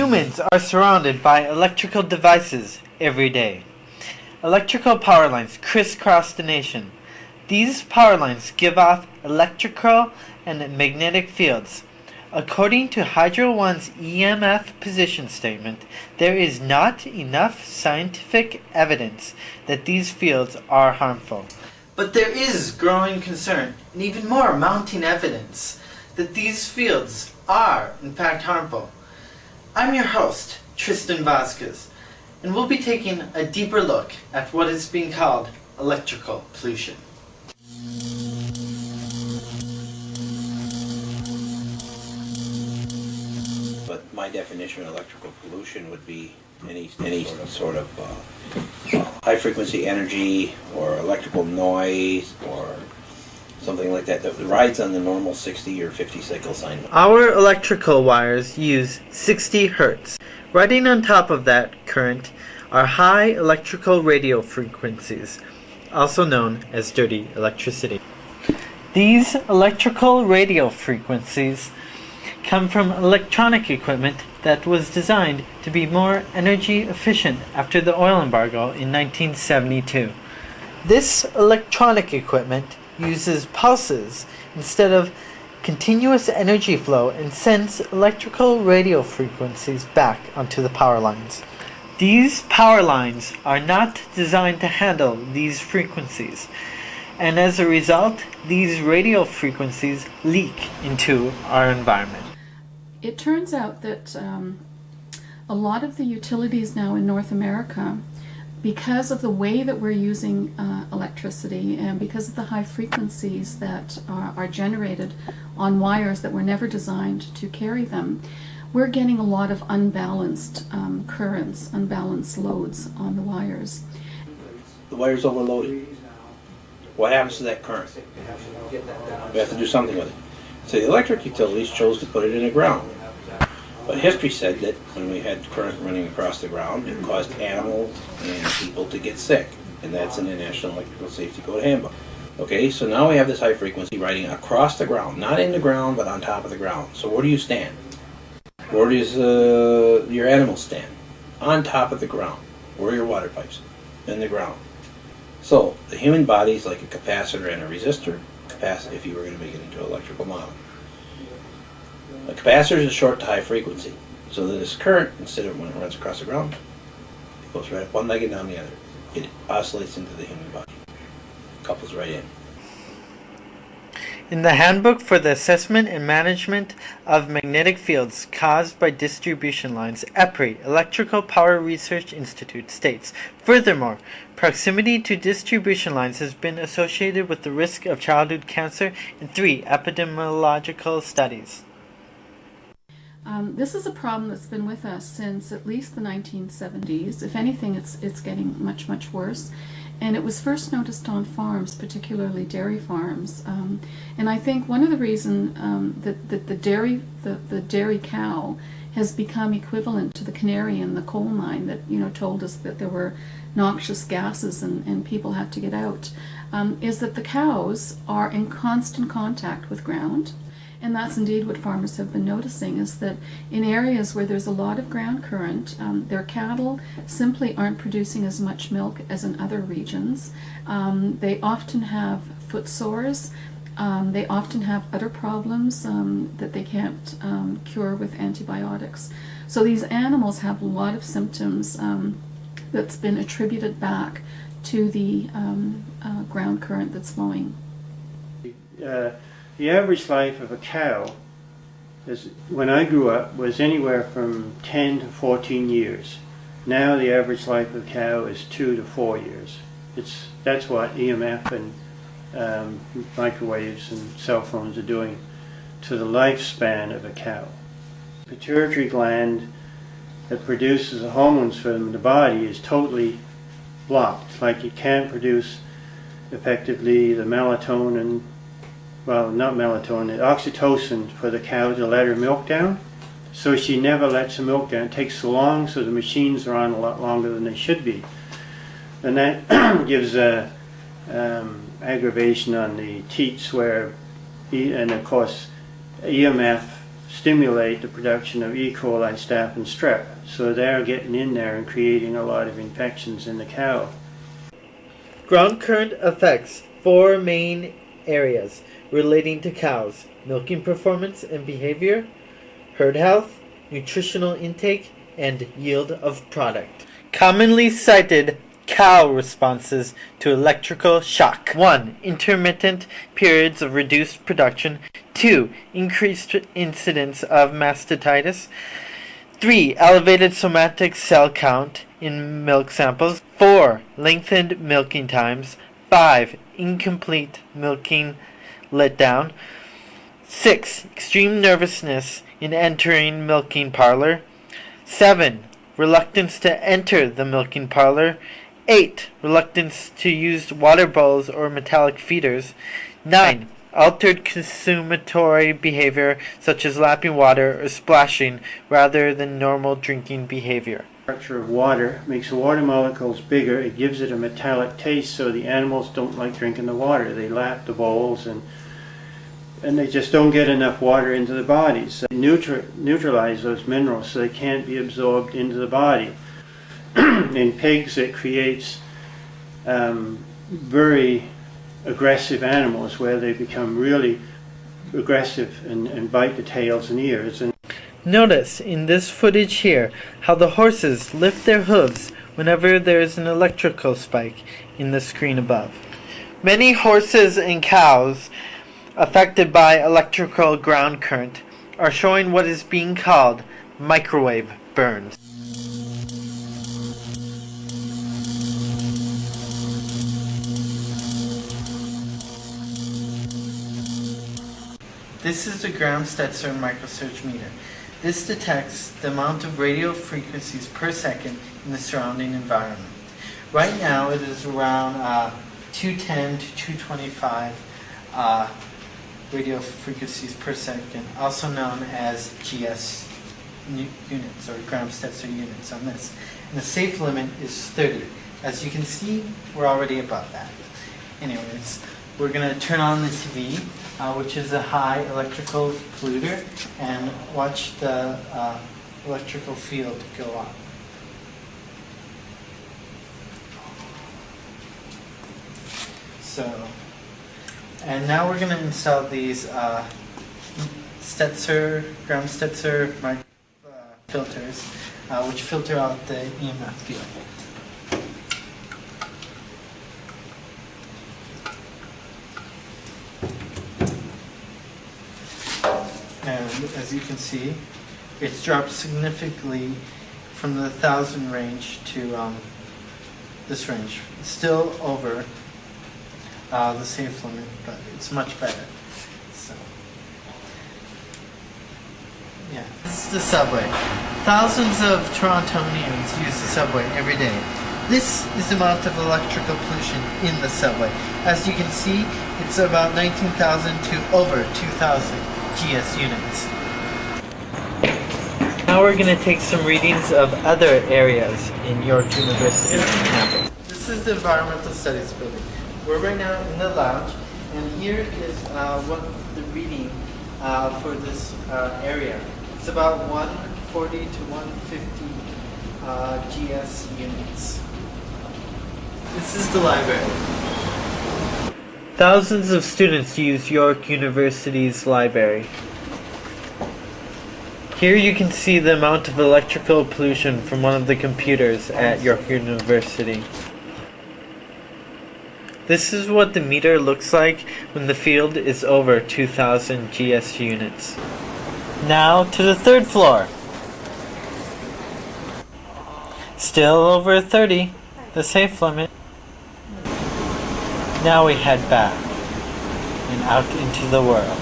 Humans are surrounded by electrical devices every day. Electrical power lines crisscross the nation. These power lines give off electrical and magnetic fields. According to Hydro One's EMF position statement, there is not enough scientific evidence that these fields are harmful. But there is growing concern and even more mounting evidence that these fields are in fact harmful. I'm your host, Tristan Vasquez, and we'll be taking a deeper look at what is being called electrical pollution. But my definition of electrical pollution would be any sort of high frequency energy or electrical noise or something like that rides on the normal 60 or 50 cycle sine wave. Our electrical wires use 60 Hertz. Riding on top of that current are high electrical radio frequencies, also known as dirty electricity. These electrical radio frequencies come from electronic equipment that was designed to be more energy efficient after the oil embargo in 1972. This electronic equipment uses pulses instead of continuous energy flow and sends electrical radio frequencies back onto the power lines. These power lines are not designed to handle these frequencies, and as a result, these radio frequencies leak into our environment. It turns out that a lot of the utilities now in North America, because of the way that we're using electricity and because of the high frequencies that are generated on wires that were never designed to carry them, we're getting a lot of unbalanced currents, unbalanced loads on the wires. The wire's overloaded. What happens to that current? We have to do something with it. So the electric utilities chose to put it in the ground. But history said that when we had current running across the ground, it caused animals and people to get sick. And that's in the National Electrical Safety Code handbook. Okay, so now we have this high frequency riding across the ground. Not in the ground, but on top of the ground. So where do you stand? Where does your animals stand? On top of the ground. Where are your water pipes? In the ground. So the human body is like a capacitor and a resistor. If you were going to make it into an electrical model. A capacitor is a short to high frequency, so that this current, instead of when it runs across the ground, it goes right up one leg and down the other. It oscillates into the human body, couples right in. In the Handbook for the Assessment and Management of Magnetic Fields Caused by Distribution Lines, EPRI, Electrical Power Research Institute, states, furthermore, proximity to distribution lines has been associated with the risk of childhood cancer in 3 epidemiological studies. This is a problem that's been with us since at least the 1970s. If anything, it's getting much, much worse. And it was first noticed on farms, particularly dairy farms. And I think one of the reasons that the dairy cow has become equivalent to the canary in the coal mine that told us that there were noxious gases and people had to get out, is that the cows are in constant contact with ground. And that's indeed what farmers have been noticing, is that in areas where there's a lot of ground current, their cattle simply aren't producing as much milk as in other regions. They often have foot sores. They often have other problems that they can't cure with antibiotics. So these animals have a lot of symptoms that's been attributed back to the ground current that's flowing. The average life of a cow, when I grew up, was anywhere from 10 to 14 years. Now the average life of a cow is 2 to 4 years. That's what EMF and microwaves and cell phones are doing to the lifespan of a cow. The pituitary gland that produces the hormones for them in the body is totally blocked. Like it can't produce effectively the melatonin, well, not melatonin, oxytocin for the cow to let her milk down. So she never lets the milk down. It takes so long, so the machines are on a lot longer than they should be. And that gives aggravation on the teats, and of course EMF stimulate the production of E. coli, staph, and strep. So they're getting in there and creating a lot of infections in the cow. Ground current affects four main areas relating to cows: milking performance and behavior, herd health, nutritional intake, and yield of product. Commonly cited cow responses to electrical shock: 1. Intermittent periods of reduced production. 2. Increased incidence of mastitis. 3. Elevated somatic cell count in milk samples. 4. Lengthened milking times. 5. Incomplete milking letdown. 6. Extreme nervousness in entering milking parlor. 7. Reluctance to enter the milking parlor. 8. Reluctance to use water bowls or metallic feeders. 9. Altered consummatory behavior such as lapping water or splashing rather than normal drinking behavior. Structure of water makes the water molecules bigger. It gives it a metallic taste, so the animals don't like drinking the water. They lap the bowls and they just don't get enough water into the bodies. So they neutralize those minerals so they can't be absorbed into the body. In pigs, it creates very aggressive animals where they become really aggressive and bite the tails and ears. And notice in this footage here how the horses lift their hooves whenever there is an electrical spike in the screen above. Many horses and cows affected by electrical ground current are showing what is being called microwave burns. This is the Gram-Stetzer microsurge meter. This detects the amount of radio frequencies per second in the surrounding environment. Right now it is around 210 to 225 radio frequencies per second, also known as GS units or Gram-Stetzer units on this. And the safe limit is 30. As you can see, we're already above that. Anyways, we're going to turn on the TV, which is a high electrical polluter, and watch the electrical field go up. So, and now we're going to install these Gram-Stetzer filters, which filter out the EMF field. And as you can see, it's dropped significantly from the 1,000 range to this range. It's still over the safe limit, but it's much better. So, yeah. This is the subway. Thousands of Torontonians use the subway every day. This is the amount of electrical pollution in the subway. As you can see, it's about 19,000 to over 2,000 GS units. Now we're going to take some readings of other areas in York University campus. This is the Environmental Studies building. We're right now in the lounge, and here is what the reading for this area. It's about 140 to 150 GS units. This is the library. Thousands of students use York University's library. Here you can see the amount of electrical pollution from one of the computers at York University. This is what the meter looks like when the field is over 2,000 GS units. Now to the third floor. Still over 30, the safe limit. Now we head back and out into the world.